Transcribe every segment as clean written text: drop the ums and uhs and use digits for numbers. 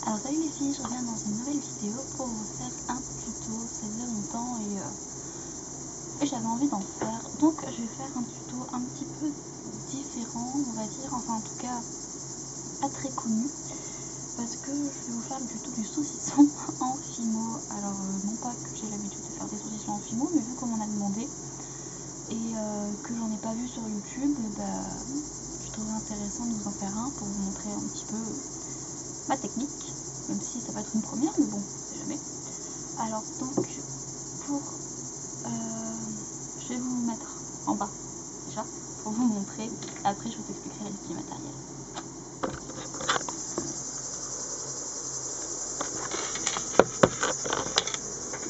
Alors salut les filles, je reviens dans une nouvelle vidéo pour vous faire un tuto. Ça faisait longtemps et j'avais envie d'en faire. Donc je vais faire un tuto un petit peu différent, on va dire, enfin en tout cas pas très connu. Parce que je vais vous faire le tuto du saucisson en fimo. Alors non pas que j'ai l'habitude de faire des saucissons en fimo, mais vu qu'on m'en a demandé et que j'en ai pas vu sur YouTube, je trouvais intéressant de vous en faire un pour vous montrer un petit peu ma technique, même si ça va être une première, mais bon, on sait jamais. Alors donc je vais vous mettre en bas déjà pour vous montrer, après je vous expliquerai les petits matériels.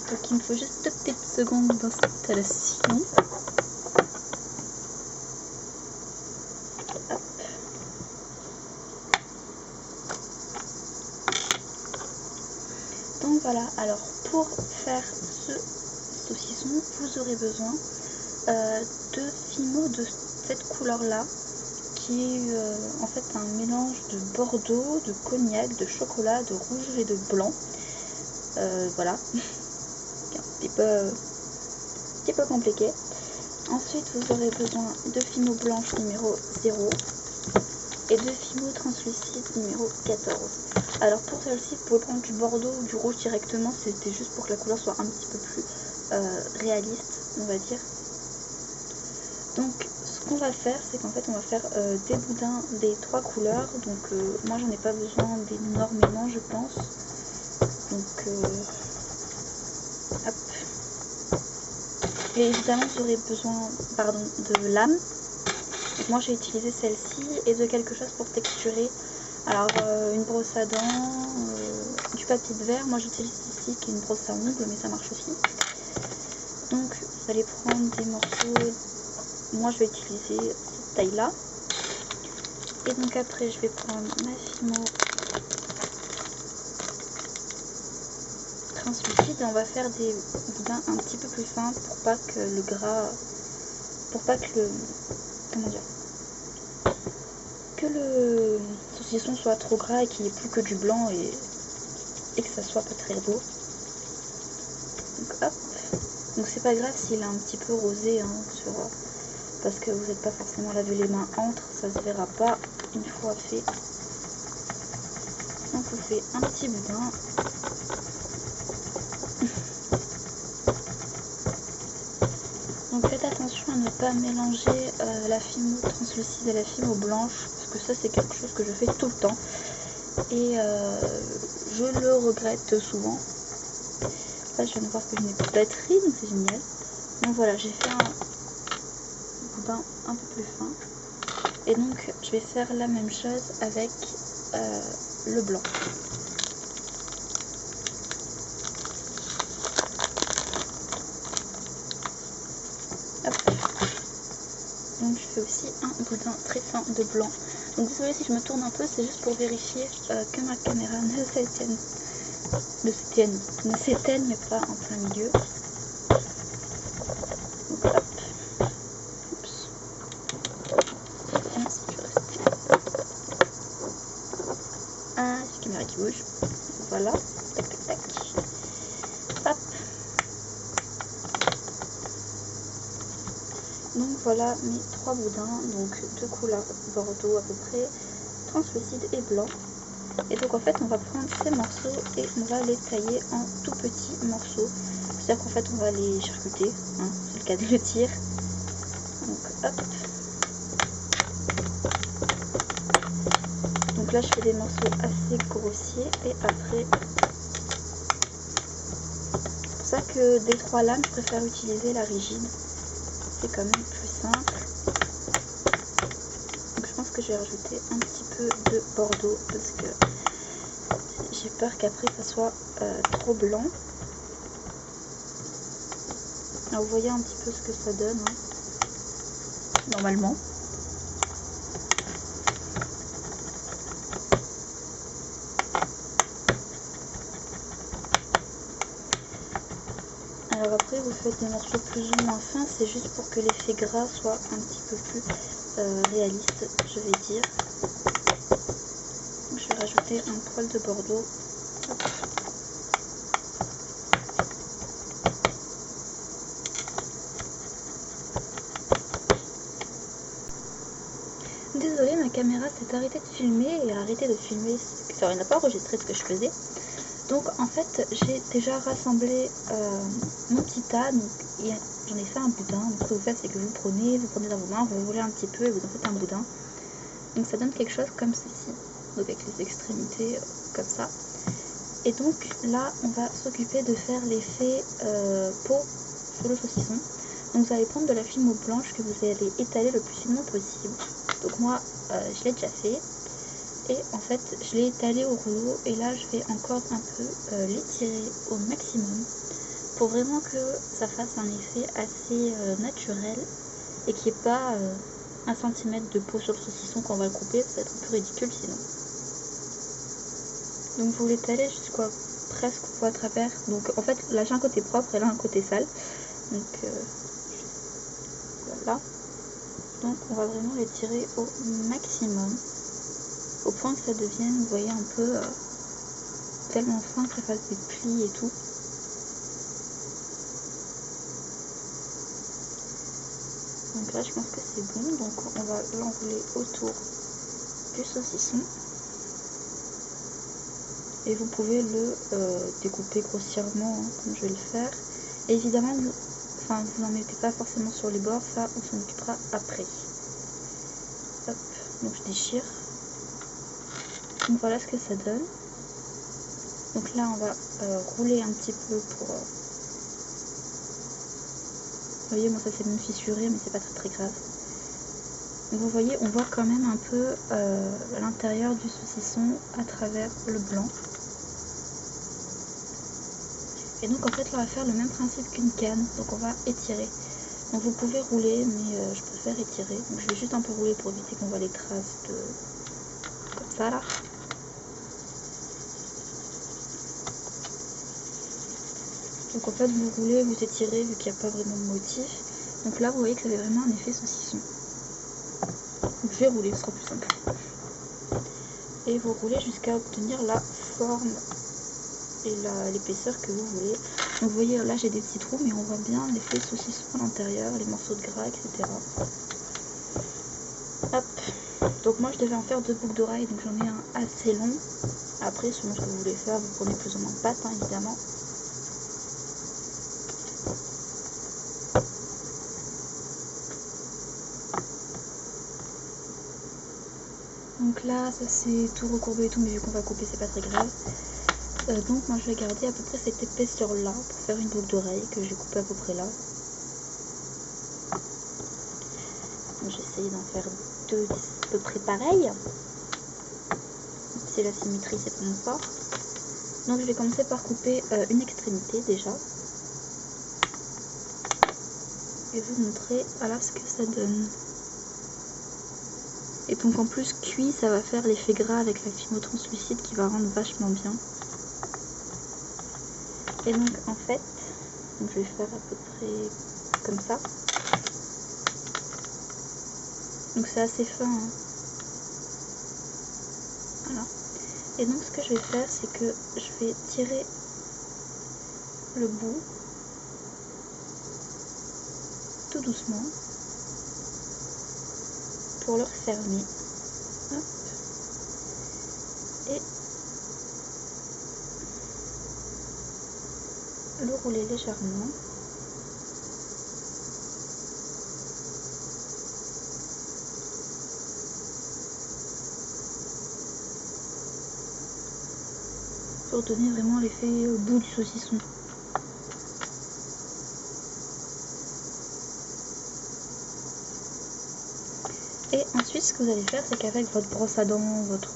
Donc il me faut juste 2 petites secondes d'installation. Donc voilà, alors pour faire ce saucisson, vous aurez besoin de fimo de cette couleur là, qui est en fait un mélange de bordeaux, de cognac, de chocolat, de rouge et de blanc. Voilà, un petit peu compliqué. Ensuite vous aurez besoin de fimo blanche numéro 0 et de fimo translucide numéro 14. Alors pour celle-ci, vous pouvez prendre du bordeaux ou du rouge directement, c'était juste pour que la couleur soit un petit peu plus réaliste, on va dire. Donc ce qu'on va faire, c'est qu'en fait on va faire des boudins des 3 couleurs. Donc moi j'en ai pas besoin d'énormément, je pense. Donc hop. Et évidemment vous aurez besoin de lame. Donc moi j'ai utilisé celle-ci et de quelque chose pour texturer. Alors une brosse à dents, du papier de verre, moi j'utilise ici qui est une brosse à ongles, mais ça marche aussi. Donc vous allez prendre des morceaux, moi je vais utiliser cette taille là. Et donc après je vais prendre ma fimo translucide et on va faire des boudins un petit peu plus fins pour pas que le gras, pour pas que le, comment dire, que le saucisson soit trop gras et qu'il n'y ait plus que du blanc et que ça soit pas très beau. Donc hop, donc c'est pas grave s'il est un petit peu rosé hein, parce que vous n'êtes pas forcément lavé les mains entre, ça se verra pas une fois fait. Donc on fait un petit boudin. Donc faites attention à ne pas mélanger la fimo translucide et la fimo blanche, parce que ça c'est quelque chose que je fais tout le temps et je le regrette souvent. Là je viens de voir que je n'ai plus de batterie, donc c'est génial. Donc voilà, j'ai fait un boudin un peu plus fin et donc je vais faire la même chose avec le blanc. Hop. Donc je fais aussi un boudin très fin de blanc. Donc désolé si je me tourne un peu, c'est juste pour vérifier que ma caméra ne s'éteigne mais pas en plein milieu. Donc hop. Oups. Merci, je reste. Ah, c'est la caméra qui bouge. Voilà. Tac tac tac. Hop. Donc voilà mes 3 boudins, donc de couleur bordeaux à peu près, translucide et blanc. Et donc en fait on va prendre ces morceaux et on va les tailler en tout petits morceaux. C'est-à-dire qu'en fait on va les charcuter, hein, c'est le cas de le dire. Donc hop. Donc là je fais des morceaux assez grossiers et après, c'est pour ça que des 3 lames je préfère utiliser la rigide. C'est quand même plus simple. Donc je pense que je vais rajouter un petit peu de bordeaux parce que j'ai peur qu'après ça soit trop blanc. Alors vous voyez un petit peu ce que ça donne hein, normalement. Alors après vous faites des morceaux plus ou moins fins, c'est juste pour que l'effet gras soit un petit peu plus réaliste, je vais dire. Donc je vais rajouter un poil de bordeaux ma caméra s'est arrêtée de filmer et a arrêté de filmer, ça n'a pas enregistré ce que je faisais. Donc en fait j'ai déjà rassemblé mon petit tas, donc j'en ai fait un boudin. Donc ce que vous faites, c'est que vous prenez dans vos mains, vous roulez un petit peu et vous en faites un boudin. Donc ça donne quelque chose comme ceci, donc avec les extrémités comme ça. Et donc là on va s'occuper de faire l'effet peau sur le saucisson. Donc vous allez prendre de la fimo blanche que vous allez étaler le plus finement possible. Donc moi je l'ai déjà fait. Et en fait je l'ai étalé au rouleau et là je vais encore un peu l'étirer au maximum pour vraiment que ça fasse un effet assez naturel et qu'il n'y ait pas 1 cm de peau sur le saucisson quand on va le couper, ça va être un peu ridicule sinon. Donc vous l'étalez jusqu'à presque à travers. Donc en fait là j'ai un côté propre et là un côté sale. Donc voilà. Donc on va vraiment l'étirer au maximum. Au point que ça devienne, vous voyez, un peu tellement fin que ça fasse des plis et tout. Donc là je pense que c'est bon, donc on va l'enrouler autour du saucisson. Et vous pouvez le découper grossièrement, hein, comme je vais le faire. Et évidemment, vous n'en mettez pas forcément sur les bords, ça on s'en occupera après. Hop, donc je déchire. Donc voilà ce que ça donne. Donc là on va rouler un petit peu pour... Vous voyez, moi ça s'est même fissuré, mais c'est pas très grave. Donc vous voyez, on voit quand même un peu l'intérieur du saucisson à travers le blanc. Et donc en fait là on va faire le même principe qu'une canne, donc on va étirer. Donc vous pouvez rouler, mais je préfère étirer. Donc je vais juste un peu rouler pour éviter qu'on voit les traces de... comme ça là. Donc en fait vous roulez, vous étirez vu qu'il n'y a pas vraiment de motif. Donc là vous voyez que ça fait vraiment un effet saucisson. Donc je vais rouler, ce sera plus simple. Et vous roulez jusqu'à obtenir la forme et l'épaisseur que vous voulez. Donc vous voyez là j'ai des petits trous, mais on voit bien l'effet saucisson à l'intérieur, les morceaux de gras, etc. Hop. Donc moi je devais en faire 2 boucles d'oreilles, donc j'en ai un assez long. Après selon ce que vous voulez faire, vous prenez plus ou moins de pâte, hein, évidemment. Donc là ça c'est tout recourbé et tout, mais vu qu'on va couper c'est pas très grave. Donc moi je vais garder à peu près cette épaisseur là pour faire une boucle d'oreille que j'ai coupée à peu près là. J'essaye d'en faire 2 à peu près pareilles. C'est la symétrie, c'est pas mon fort. Donc je vais commencer par couper une extrémité déjà. Et vous montrer voilà ce que ça donne. Et donc en plus cuit, ça va faire l'effet gras avec la fimo translucide qui va rendre vachement bien. Et donc en fait, donc je vais faire à peu près comme ça. Donc c'est assez fin, hein. Voilà. Et donc ce que je vais faire, c'est que je vais tirer le bout tout doucement pour le refermer. Hop. Et le rouler légèrement. Pour donner vraiment l'effet au bout du saucisson. Et ensuite ce que vous allez faire, c'est qu'avec votre brosse à dents, votre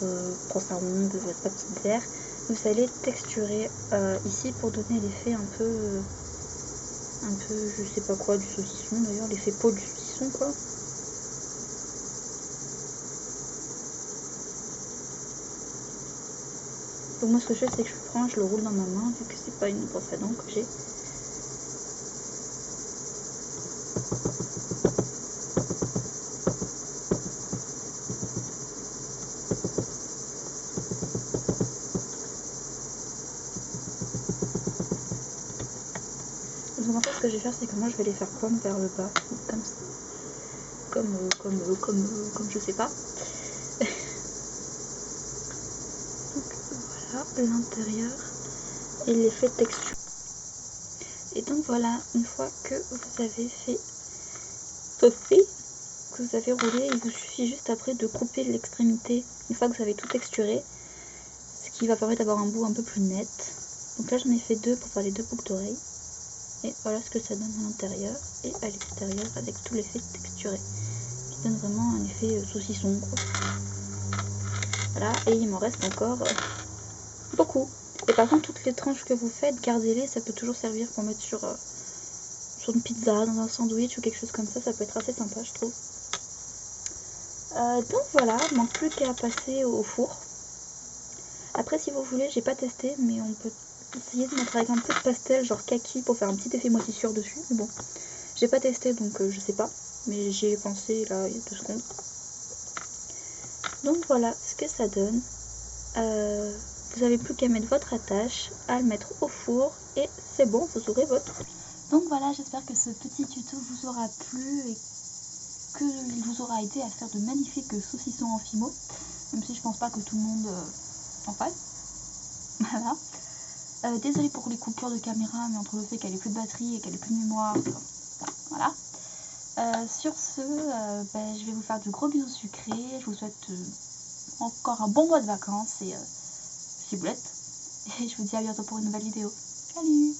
brosse à ongles, votre papier de verre, vous allez texturer ici pour donner l'effet un peu je sais pas quoi du saucisson, d'ailleurs l'effet peau du saucisson quoi. Donc moi ce que je fais, c'est que je prends, je le roule dans ma main vu que c'est pas une brosse à dents que j'ai. Donc en fait ce que je vais faire, c'est que moi je vais les faire comme vers le bas, comme ça, comme je sais pas. pas l'intérieur et l'effet texture. Et donc voilà, une fois que vous avez fait ceci, que vous avez roulé, il vous suffit juste après de couper l'extrémité une fois que vous avez tout texturé, ce qui va permettre d'avoir un bout un peu plus net. Donc là j'en ai fait 2 pour faire les 2 boucles d'oreilles. Et voilà ce que ça donne à l'intérieur et à l'extérieur avec tout l'effet texturé, qui donne vraiment un effet saucisson quoi. Voilà, et il m'en reste encore beaucoup. Et par contre toutes les tranches que vous faites, gardez-les, ça peut toujours servir pour mettre sur une pizza, dans un sandwich ou quelque chose comme ça peut être assez sympa je trouve. Donc voilà, il ne manque plus qu'à passer au four. Après si vous voulez, j'ai pas testé, mais on peut essayer de mettre avec un peu de pastel genre kaki pour faire un petit effet moisissure dessus. Mais bon, j'ai pas testé donc je sais pas, mais j'y ai pensé là il y a 2 secondes. Donc voilà ce que ça donne. Vous avez plus qu'à mettre votre attache, à le mettre au four et c'est bon, vous aurez votre. Donc voilà, j'espère que ce petit tuto vous aura plu et qu'il vous aura aidé à faire de magnifiques saucissons en fimo, même si je pense pas que tout le monde en fasse. Voilà. Désolée pour les coupures de caméra, mais entre le fait qu'elle ait plus de batterie et qu'elle ait plus de mémoire, voilà. Sur ce, je vais vous faire de gros bisous sucrés. Je vous souhaite encore un bon mois de vacances et ciboulette. Et je vous dis à bientôt pour une nouvelle vidéo. Salut!